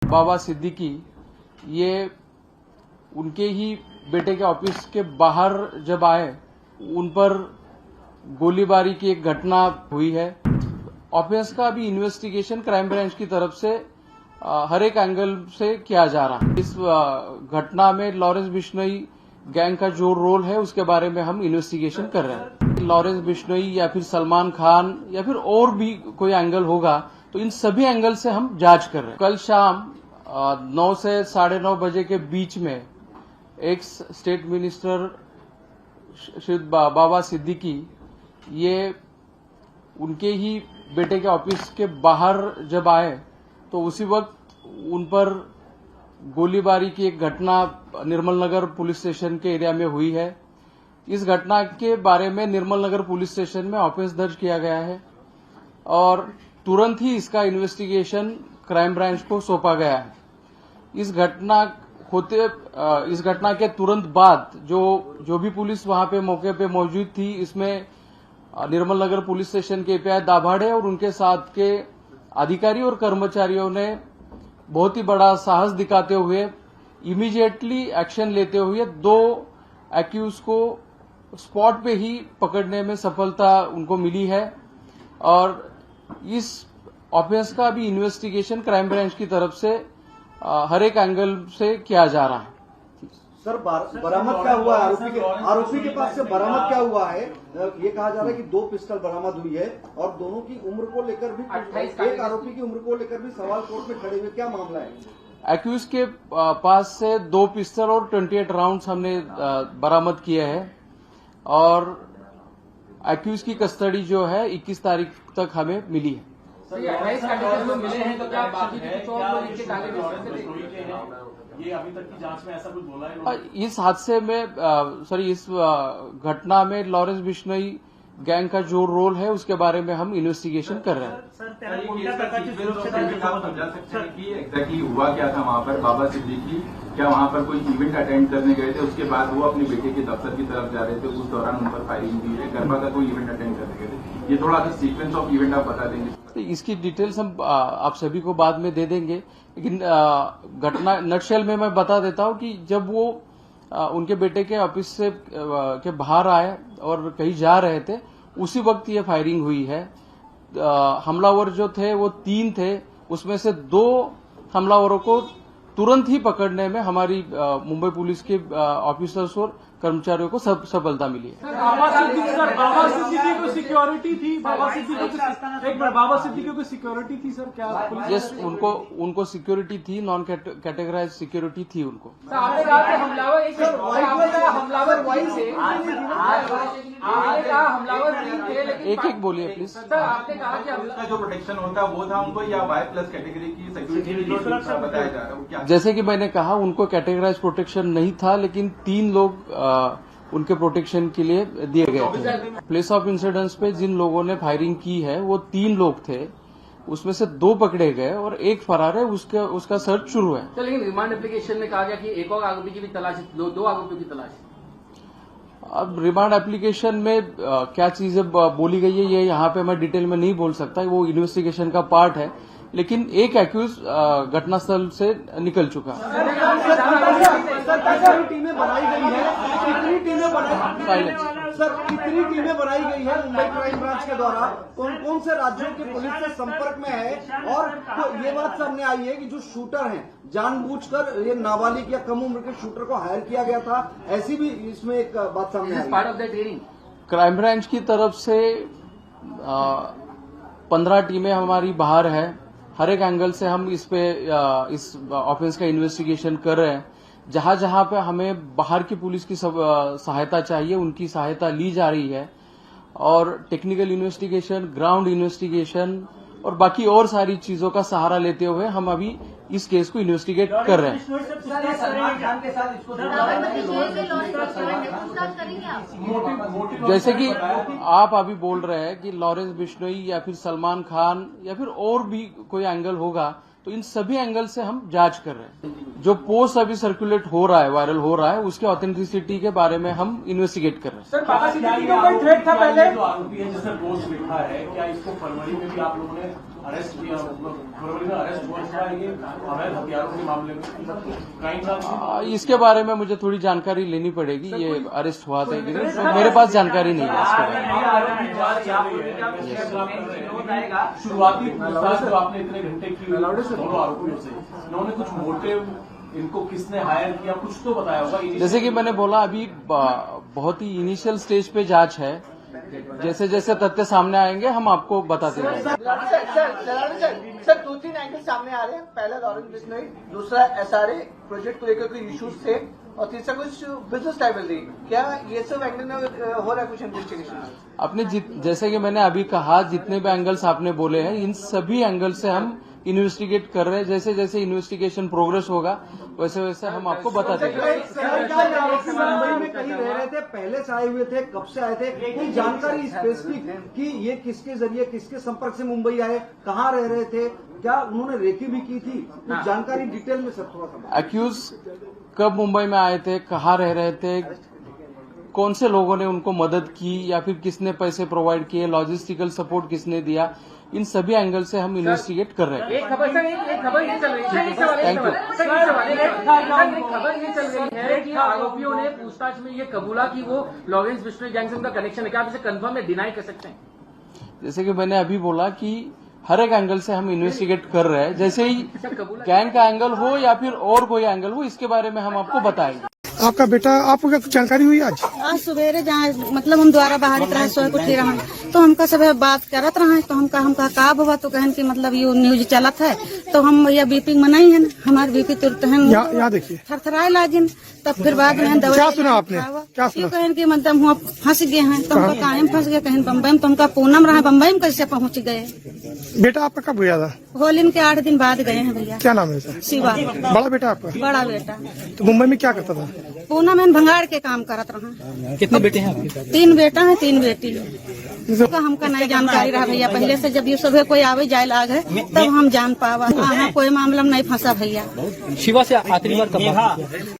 बाबा सिद्दीकी ये उनके ही बेटे के ऑफिस के बाहर जब आए उन पर गोलीबारी की एक घटना हुई है। ऑफेंस का अभी इन्वेस्टिगेशन क्राइम ब्रांच की तरफ से हर एक एंगल से किया जा रहा है। इस घटना में लॉरेंस बिश्नोई गैंग का जो रोल है उसके बारे में हम इन्वेस्टिगेशन कर रहे हैं। लॉरेंस बिश्नोई या फिर सलमान खान या फिर और भी कोई एंगल होगा तो इन सभी एंगल से हम जांच कर रहे हैं। कल शाम 9 से 9:30 बजे के बीच में एक्स स्टेट मिनिस्टर श्री बाबा सिद्दीकी ये उनके ही बेटे के ऑफिस के बाहर जब आए तो उसी वक्त उन पर गोलीबारी की एक घटना निर्मल नगर पुलिस स्टेशन के एरिया में हुई है। इस घटना के बारे में निर्मल नगर पुलिस स्टेशन में ऑफेंस दर्ज किया गया है और तुरंत ही इसका इन्वेस्टिगेशन क्राइम ब्रांच को सौंपा गया है। इस घटना के तुरंत बाद जो भी पुलिस वहां पे मौके पे मौजूद थी, इसमें निर्मल नगर पुलिस स्टेशन के एपीआई दाभाड़े और उनके साथ के अधिकारी और कर्मचारियों ने बहुत ही बड़ा साहस दिखाते हुए इमीडिएटली एक्शन लेते हुए 2 एक्यूज को स्पॉट पे ही पकड़ने में सफलता उनको मिली है और इस ऑफेंस का अभी इन्वेस्टिगेशन क्राइम ब्रांच की तरफ से हर एक एंगल से किया जा रहा है। सर बरामद क्या हुआ है? आरोपी के पास से बरामद क्या हुआ है? ये कहा जा रहा है कि 2 पिस्टल बरामद हुई है और दोनों की उम्र को लेकर भी, एक आरोपी की उम्र को लेकर भी सवाल कोर्ट में खड़े हुए, क्या मामला है? एक्यूज के पास से 2 पिस्टल और 28 राउंड्स हमने बरामद किए हैं और एक्यूज की कस्टडी जो है 21 तारीख तक हमें मिली है। ये अभी तक की जांच में ऐसा कुछ बोला है? इस हादसे में इस घटना में लॉरेंस बिश्नोई गैंग का जो रोल है उसके बारे में हम इन्वेस्टिगेशन कर रहे हैं। एग्जैक्टली हुआ क्या था वहाँ पर? बाबा सिद्दीकी क्या वहाँ पर कोई इवेंट अटेंड करने गए थे, उसके बाद वो अपने बेटे के दफ्तर की तरफ जा रहे थे, उस दौरान उन पर फायरिंग हुई है? गरबा का कोई इवेंट अटेंड करने गए थे? ये थोड़ा सा सीक्वेंस ऑफ इवेंट आप बता देंगे? इसकी डिटेल्स हम आप सभी को बाद में दे देंगे, लेकिन घटना नटशेल में मैं बता देता हूं कि जब वो उनके बेटे के ऑफिस से के बाहर आए और कहीं जा रहे थे उसी वक्त ये फायरिंग हुई है। हमलावर जो थे वो 3 थे, उसमें से 2 हमलावरों को तुरंत ही पकड़ने में हमारी मुंबई पुलिस के ऑफिसर्स और कर्मचारियों को सफलता मिली है। बाबा सिद्दीकी को सिक्योरिटी थी? बाबा सिद्दीकी को सिक्योरिटी थी सर क्या? यस, उनको सिक्योरिटी थी, नॉन कैटेगराइज सिक्योरिटी थी उनको। एक बोलिए प्लीज। आपने कहा कि उनका जो प्रोटेक्शन होता है वो था उनको, या Y+ कैटेगरी की सिक्योरिटी बताया जा रहा है? जैसे कि मैंने कहा उनको कैटेगराइज प्रोटेक्शन नहीं था, लेकिन 3 लोग उनके प्रोटेक्शन के लिए दिए गए थे। प्लेस ऑफ इंसिडेंस पे जिन लोगों ने फायरिंग की है वो 3 लोग थे, उसमें से 2 पकड़े गए और एक फरार है, उसका सर्च शुरू है। तो लेकिन रिमांड एप्लीकेशन में कहा गया कि एक और आरोपी की भी तलाश, 2 आरोपियों की तलाश। अब रिमांड एप्लीकेशन में क्या चीजें बोली गई है ये यहाँ पे मैं डिटेल में नहीं बोल सकता, वो इन्वेस्टिगेशन का पार्ट है, लेकिन एक एक्यूज घटनास्थल से निकल चुका है। टीमें बनाई गई है, कितनी टीमें बनाई गई है मुंबई क्राइम ब्रांच के द्वारा? कौन से राज्यों के पुलिस से संपर्क में है? और तो ये बात सामने आई है कि जो शूटर हैं जानबूझकर ये नाबालिग या कम उम्र के शूटर को हायर किया गया था, ऐसी भी इसमें एक बात सामने आई है। क्राइम ब्रांच की तरफ से 15 टीमें हमारी बाहर है। हर एक एंगल से हम इस ऑफेंस का इन्वेस्टिगेशन कर रहे हैं। जहां जहां पे हमें बाहर की पुलिस की सहायता चाहिए उनकी सहायता ली जा रही है और टेक्निकल इन्वेस्टिगेशन, ग्राउंड इन्वेस्टिगेशन और बाकी और सारी चीजों का सहारा लेते हुए हम अभी इस केस को इन्वेस्टिगेट कर रहे हैं। जैसे कि आप अभी बोल रहे हैं कि लॉरेंस बिश्नोई या फिर सलमान खान या फिर और भी कोई एंगल होगा, तो इन सभी एंगल से हम जांच कर रहे हैं। जो पोस्ट अभी सर्कुलेट हो रहा है, वायरल हो रहा है, उसके ऑथेंटिसिटी के बारे में हम इन्वेस्टिगेट कर रहे हैं। सर, बाबा सिद्दीकी को कोई थ्रेट था पहले? जो आरोपी है जिसने पोस्ट लिखा है, क्या इसको फरवरी में भी आप लोगों ने अरेस्ट किया, फरवरी में अरेस्ट हुआ था ये अवैध हथियारों के मामले में क्राइम ब्रांच। इसके बारे में मुझे थोड़ी जानकारी लेनी पड़ेगी, ये अरेस्ट हुआ था कि नहीं, तो मेरे पास जानकारी नहीं है इसके बारे में। शुरुआती पूछताछ जब आपने इतने घंटे की दोनों आरोपियों से, इन्होंने कुछ मोटिव, इनको किसने हायर किया, कुछ तो बताया होगा। जैसे कि मैंने बोला, अभी बहुत ही इनिशियल स्टेज पे जांच है, जैसे जैसे तथ्य सामने आएंगे हम आपको बताते रहेंगे। सर 2-3 एंगल सामने आ रहे हैं। पहला लॉरेंस बिश्नोई, दूसरा SRA प्रोजेक्ट को लेकर कोई इश्यूज थे, और तीसरा कुछ बिजनेस लाइबिलिटी। क्या ये सब एंगल में हो रहा है कुछ इन्वेस्टिगेशन? आपने जैसे कि मैंने अभी कहा, जितने भी एंगल्स आपने बोले हैं, इन सभी एंगल से हम इन्वेस्टिगेट कर रहे हैं। जैसे जैसे इन्वेस्टिगेशन प्रोग्रेस होगा वैसे वैसे हम आपको बताते रहेंगे। मुंबई में कहीं रह रहे थे, पहले से आए हुए थे, कब से आए थे, कोई जानकारी स्पेसिफिक कि ये किसके जरिए, किसके संपर्क से मुंबई आए, कहाँ रह रहे थे, क्या उन्होंने रेकी भी की थी, कुछ जानकारी डिटेल में सर थोड़ा सा। एक्यूज कब मुंबई में आए थे, कहाँ रह रहे थे, कौन से लोगों ने उनको मदद की या फिर किसने पैसे प्रोवाइड किए, लॉजिस्टिकल सपोर्ट किसने दिया, इन सभी एंगल से हम इन्वेस्टिगेट कर रहे हैं। एक खबर सर, एक खबर ये चल रही है, एक खबर ये चल रही है कि आरोपियों ने पूछताछ में ये कबूला कि वो लॉरेंस बिश्नोई गैंग से उनका कनेक्शन है। क्या आप इसे कंफर्म या डिनाई कर सकते हैं? जैसे कि मैंने अभी बोला कि हर एक एंगल से हम इन्वेस्टिगेट कर रहे हैं, जैसे ही गैंग का एंगल हो या फिर और कोई एंगल हो, इसके बारे में हम आपको बताएंगे। आपका बेटा, आपको क्या जानकारी हुई आज? आज सवेरे जहाँ मतलब हम द्वारा बाहर रहे, सोए उठी रहा, तो हमका सब बात करत रहा, तो हमका का हुआ, तो कहन की मतलब ये न्यूज चलत है, तो हम भैया बीपी में नहीं है, हमारे बीपी तुरंत यहाँ देखिए थरथराए लाजिन। तब फिर बाद में दवाई क्या सुना आपने? क्या सुना? कहन की मतलब हुआ फंस गए हैं, तो हमका काहे में फंस गए, कहीं बम्बई में, तो हमका पूनम रहा, बम्बई में कैसे पहुंच गए? बेटा आपका कब गया था? होली के 8 दिन बाद गए हैं भैया। क्या नाम है सर? शिवा। बड़ा बेटा आपका? बड़ा बेटा। तो मुंबई में क्या करता था? पूना में भंगार के काम करत रहा। कितने बेटे हैं आपके? 3 बेटा है, 3 बेटी है। हमका नहीं जानकारी रहा भैया, पहले से जब ये सुबह कोई आवे जाए लाग है तब हम जान पावा। कोई मामला में नहीं फंसा भैया। शिवा से आखिरी बार कब?